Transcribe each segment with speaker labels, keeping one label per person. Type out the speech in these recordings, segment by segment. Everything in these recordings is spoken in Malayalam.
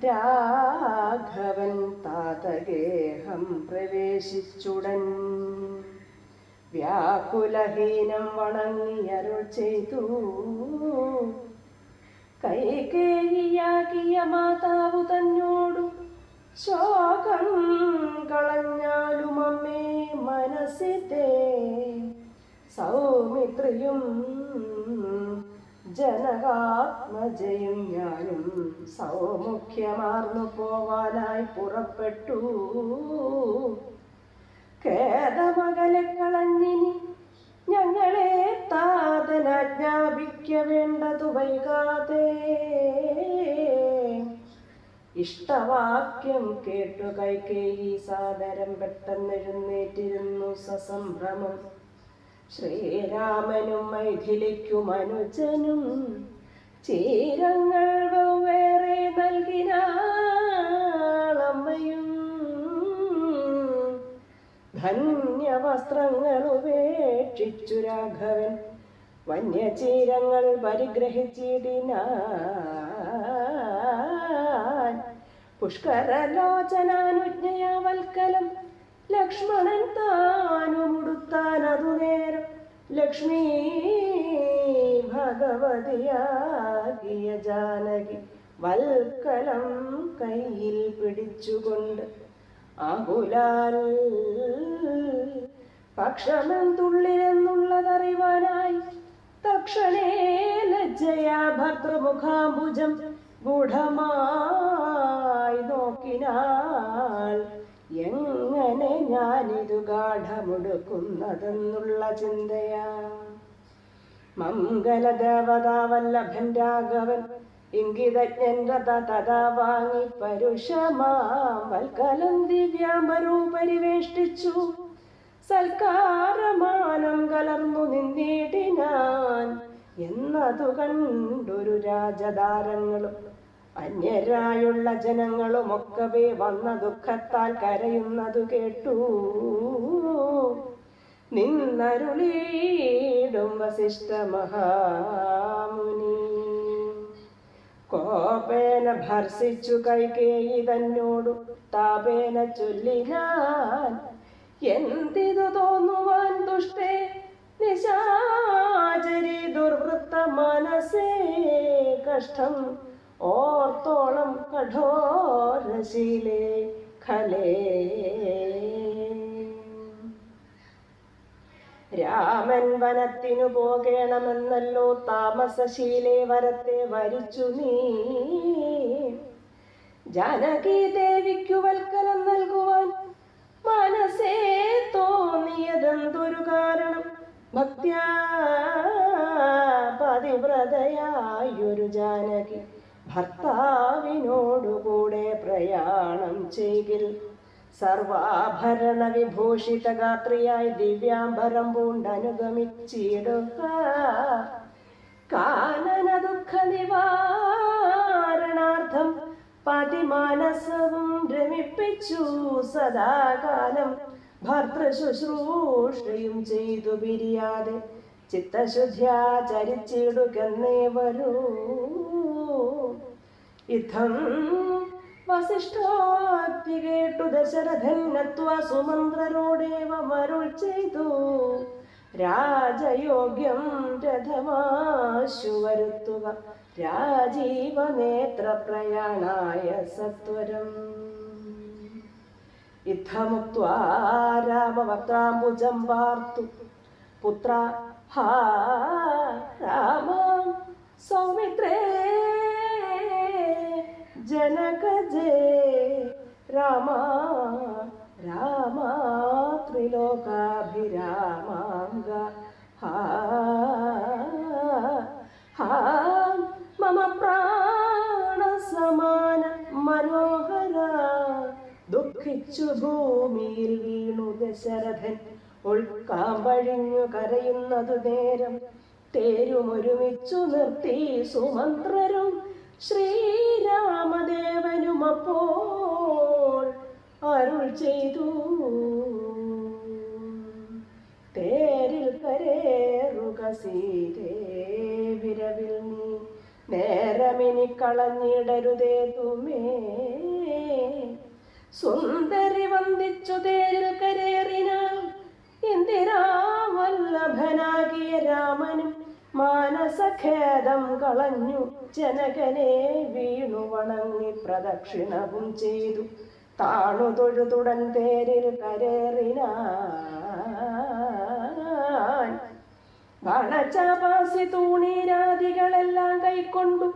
Speaker 1: രാഘവൻ താതഗേഹം പ്രവേശിച്ചുടൻ വ്യാകുലഹീനം വണങ്ങിയരുൾ ചെയ്തു. കൈകേയിയാകിയ മാതാവു തന്നോടു ശോകം കളഞ്ഞാലും അമ്മേ മനസ്സിത്തെ സൗമിത്രിയും ജനകാത്മജയും ഞാനും സൗമുഖ്യമാർന്നു പോവാനായി പുറപ്പെട്ടു. ഖേദമകലെ കളഞ്ഞിനി ഞങ്ങളെ താതനാജ്ഞാപിക്ക വേണ്ടതു വൈകാതെ. ഇഷ്ടവാക്യം കേട്ടു കൈകേയി സാദരം പെട്ടെന്നെഴുന്നേറ്റിരുന്നു സസംഭ്രമം. ശ്രീരാമനും മൈഥിലിക്കും അനുജനും ചീരങ്ങൾ വെവ്വേറെ നൽകിനാളമ്മയും ധന്യവസ്ത്രങ്ങൾ ഉപേക്ഷിച്ചു രാഘവൻ വന്യചീരങ്ങൾ പരിഗ്രഹിച്ചിടിനാൻ. പുഷ്കരലോചനാനുജ്ഞയാവൽക്കലം ലക്ഷ്മണൻ താനുമുടുത്താനതു നേരം ലക്ഷ്മീ ഭഗവതിയാകിയ ജാനകി വൽക്കലം കയ്യിൽ പിടിച്ചുകൊണ്ട് ആകുലാൽ പക്ഷമെന്തുള്ളിലെന്നുള്ളതറിവാനായി തക്ഷണേ ലജ്ജയാ ഭർതൃമുഖാംബുജം ഗൂഢമായി നോക്കിനാൾ. എങ്ങനെ ഞാനിതു ഗാഠമുടുക്കുന്നതെന്നുള്ള ചിന്തയാ. മംഗലദേവതാവല്ലഭൻ രാഘവൻ ഇംഗിതജ്ഞൻ തഥാ വാങ്ങി പരുഷമാം വൽക്കലം ദിവ്യാംബരൂ പരിവേഷ്ടിച്ചു. സൽക്കാരമാനം കലർന്നു നിന്നിടിനാൻ എന്നതു കണ്ടൊരു രാജധാരങ്ങളും അന്യരായുള്ള ജനങ്ങളുമൊക്കവേ വന്ന ദുഃഖത്താൽ കരയുന്നതു കേട്ടു. നിന്നരുളീടും വസിഷ്ഠ മഹാമുനി കോപേന ഭർസിച്ചു കൈകേയി തന്നോടു താപേന ചൊല്ലിനാൻ. എന്തിതു തോന്നുവാൻ ദുഷ്ടേ നിശാചരി ദുർവൃത്ത മനസ്സേ കഷ്ടം ഓർത്തോളം കഠോരശീലേ ഖലേ. രാമൻ വനത്തിനു പോകേണമെന്നല്ലോ താമസശീലേ വരത്തെ വരിച്ചു നീ. ജാനകി ദേവിക്കു വൽക്കലം നൽകുവാൻ മനസ്സേ തോന്നിയതെന്തൊരു കാരണം. ഭക്ത്യാ പതിവ്രതയായൊരു ജാനകി ഭർത്താവിനോടുകൂടെ പ്രയാണം ചെയ്കിൽ സർവാഭരണ വിഭൂഷിത ഗാത്രിയായി ദിവ്യാംബരം പൂണ്ടനുഗമിച്ചിടുക. കാനന ദുഃഖ നിവാരണാർത്ഥം പതിമാനസവും രമിപ്പിച്ചു സദാകാലം ഭർതൃശുശ്രൂഷയും ചെയ്തു പിരിയാതെ ചിത്തശുദ്ധ്യാചരിച്ചിടുകന്നേ വരൂ. യുദ്ധം വസിഷ്ഠോക്തി കേട്ടു ദശരഥൻ നത്വാ സുമന്ത്രരോടേവമരുൾ ചെയ്തു. രാജയോഗ്യം രഥമാശു വരുത്തുക രാജീവനേത്ര പ്രയാണായ സത്വരം. യുദ്ധമുക്ത്വാ രാമവക്ത്രാംബുജം വാർത്തു പുത്ര ഹാ രാമ സൗമിത്രേ ജനകജേ രാമ രാമ ത്രിലോകാഭിരാമാംഗ ഹാ ഹാ മമ പ്രാണസമാന മനോഹര. ദുഃഖിച്ചു ഭൂമിയിൽ വീണു ദശരഥൻ ഉൾക്കാമ്പഴിഞ്ഞു കരയുന്നതു നേരം തേരുമൊരുമിച്ചു നിർത്തി സുമന്ത്രരും ശ്രീരാമദേവനും അപ്പോൾ അരുൾ ചെയ്തു. തേരിൽ കരേറുക സീതേ വിരവിൽ നീ നേരമിനി കളഞ്ഞിടരുതേ തുമേ. സുന്ദരി വന്ദിച്ചു തേരിൽ കരേറിനാൾ ഇന്ദിരാ വല്ലഭനാകിയ രാമനും മാനസഖേദം കളഞ്ഞു ജനകനെ വീണു വണങ്ങി പ്രദക്ഷിണവും ചെയ്തു താണു തൊഴുതുടൻ തേരിൽ കരേറിനാൻ. ബാണചാപാസി തൂണീരാദികളെല്ലാം കൈക്കൊണ്ടു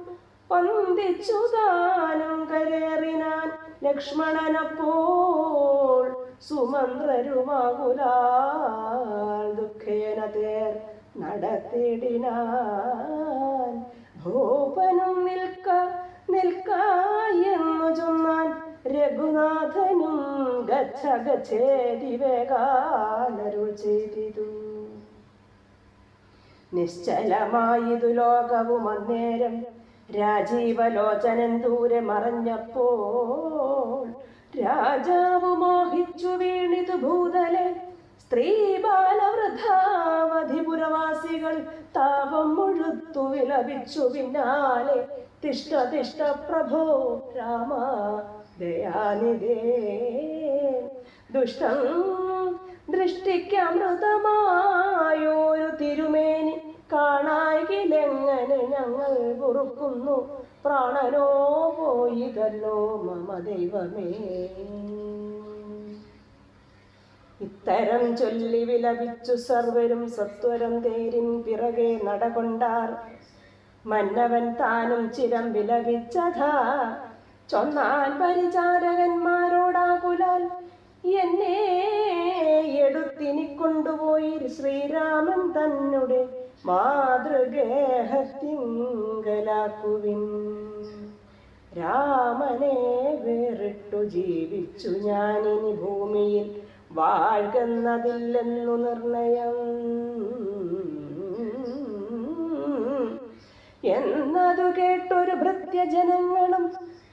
Speaker 1: വന്ദിച്ചു താനും കരേറിനാൻ. ലക്ഷ്മണനപ്പോൾ സുമന്ത്രരുമാകുലാൽ ദുഃഖേന തേർ നടത്തിടിനാൻ. ഭൂപനും നിൽക്കായെന്നു ചൊന്നാൻ രഘുനാഥനും ഗച്ഛ ഗച്ഛേതി വേഗാലരുൾ ചെയ്തിതു. നിശ്ചലമായിതു ലോകവും അന്നേരം രാജീവലോചനൻ ദൂരെ മറഞ്ഞപ്പോൾ രാജാവു മോഹിച്ചു വീണിതു ഭൂതലെ. സ്ത്രീ ബാലവൃദ്ധാവധിപുരവാസികൾ താപം മുഴുത്തു വിലപിച്ചു പിന്നാലെ. തിഷ്ട തിഷ്ട പ്രഭോ രാമ ദയാനിധേ. ദുഷ്ടം ദൃഷ്ടിക്കമൃതമായോരു തിരുമേനി കാണായിലെങ്ങനെ ഞങ്ങൾ പൊറുക്കുന്നു. പ്രാണനോ പോയിതല്ലോ മമ ദൈവമേ. ഇത്തരം ചൊല്ലി വിലപിച്ചു സർവരും സത്വരം തേരിൻ പിറകെ നടകൊണ്ടാർ. മന്നവൻ താനും ചിരം വിലപിച്ചതാ ചൊന്നാൻ പരിചാരകന്മാരോടാകുലാൽ. എന്നെ എടുത്തിനി കൊണ്ടുപോയി ശ്രീരാമൻ തന്നെ മാതൃഗേഹത്തിങ്കലാക്കുവിൻ. രാമനെ വേറിട്ടു ജീവിച്ചു ഞാനിനി ഭൂമിയിൽ വാഴ്കെന്നതില്ലെന്നു നിർണയം എന്നതു കേട്ടൊരു ഭൃത്യജനങ്ങളും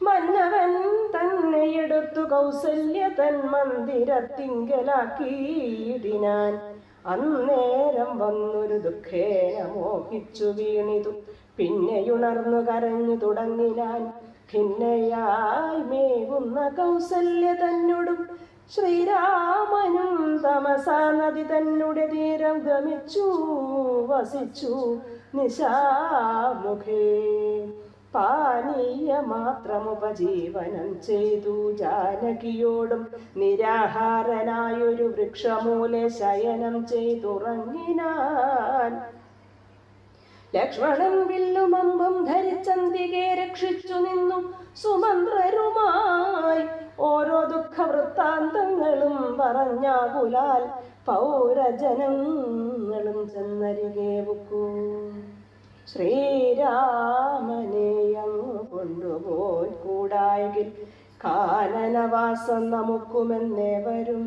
Speaker 1: മന്നവൻ തന്നെ എടുത്തു കൗസല്യ തൻ മന്ദിരത്തിങ്കലാക്കിയിടിനാൻ. അന്നേരം വന്നൊരു ദുഃഖേന മോഹിച്ചു വീണിതു പിന്നെയുണർന്നു കരഞ്ഞു തുടങ്ങിനാൻ. ഖിന്നയായി മേവുന്ന കൗസല്യ തന്നോടും ശ്രീരാമനും തമസാ നദി തന്നെ തീരം ഗമിച്ചു വസിച്ചു നിശാമുഖേ. പാനീയ മാത്രമുപജീവനം ചെയ്തു ജാനകിയോടും നിരാഹാരനായൊരു വൃക്ഷമൂലെ ശയനം ചെയ്തുറങ്ങിനാൻ. ലക്ഷ്മണൻ വില്ലും അമ്പും ധരിച്ചന്തികെ രക്ഷിച്ചു നിന്നു സുമന്ത്രരുമായി ഓരോ ദുഃഖവൃത്താന്തങ്ങളും പറഞ്ഞാകുലാൽ പൗരജനങ്ങളും ചെന്നരികെ ബുക്കൂ. ശ്രീരാമനെയങ്ങു കൊണ്ടുപോയി കൂടായെങ്കിൽ കാനനവാസം നമുക്കുമെന്നേവരും.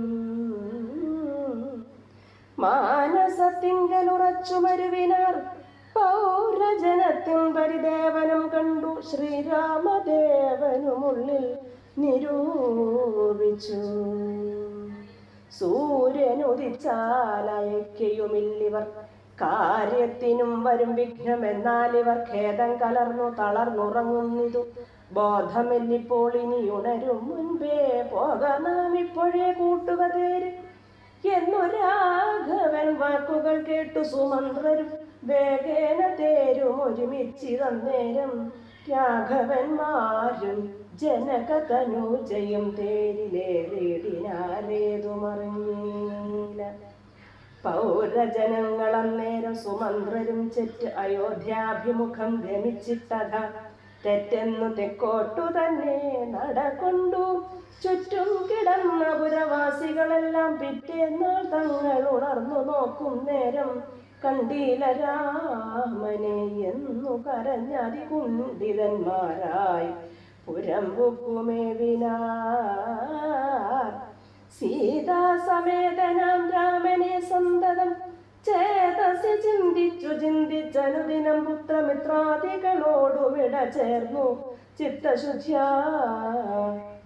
Speaker 1: മാനസത്തിങ്കലുറച്ചു മരുവിനാർ പൗരജനത്തിൻ പരിദേവനം കണ്ടു ശ്രീരാമദേവനുമുള്ളിൽ നിരൂപിച്ചു. സൂര്യനുദിച്ചാലയക്കയുമില്ലിവർ കാര്യത്തിനും വരും വിഘ്നം. എന്നാൽ ഇവർ ഖേദം കലർന്നു തളർന്നുറങ്ങുന്നിതു ബോധമില്ലിപ്പോൾ ഇനി ഉണരും മുൻപേ പോകാം ഇപ്പോഴേ കൂട്ടുക തേര് എന്നു രാഘവൻ വാക്കുകൾ കേട്ടു സുമന്ത്രരും വേഗേന തേരും ഒരുമിച്ചിതന്നേരം. രാഘവന്മാരും ജനക തനൂജയും തേരിലേറിയിടിനാരേതുമറിഞ്ഞില്ല. പൗരജനങ്ങൾ അന്നേരം സുമന്ത്രരും ചെറ്റ് അയോധ്യാഭിമുഖം ഗമിച്ചിട്ടത തെറ്റെന്നു തെക്കോട്ടു തന്നെ നടകൊണ്ടു. ചുറ്റും കിടന്ന പുരവാസികളെല്ലാം പിറ്റേന്നാൾ തങ്ങൾ ഉണർന്നു നോക്കും നേരം കണ്ടീല രാമനെ എന്നു കരഞ്ഞതികുണ്ഠിതന്മാരായി പുരം ബുക്കുമേവിനാർ. സീതാസമേതനാം രാമനെ സന്തതം ചേതസി ചിന്തിച്ചനുദിനം പുത്രമിത്രാദികളോടുമിട ചേർന്നു ചിത്തശുദ്ധ്യാ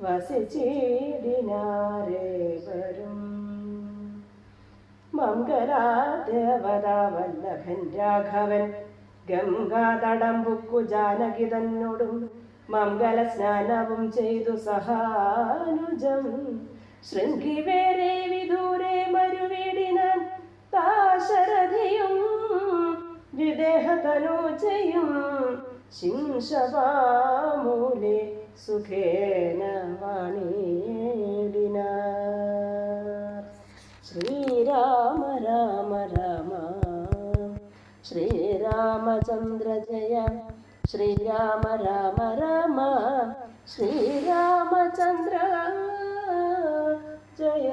Speaker 1: വസിച്ചിടിനാരേവരും. മംഗലാദേവതാ വല്ലഭൻ രാഘവൻ ഗംഗാതടംബുക്കു ജാനകി തന്നോടും മംഗല സ്നാനവും ചെയ്തു സഹാനുജം. ശൃംഗി വേറെ വിദൂരെ മരുവിടിനാൻ താശരഥിയും വിദേഹതനൂജയും ശിംശവാമൂലെ സുഖേന വാണിടിനാർ. ശ്രീരാമ രാമ രാമ ശ്രീരാമചന്ദ്ര ജയ. ശ്രീരാമ രാമ രാമ ശ്രീരാമചന്ദ്ര ജയ.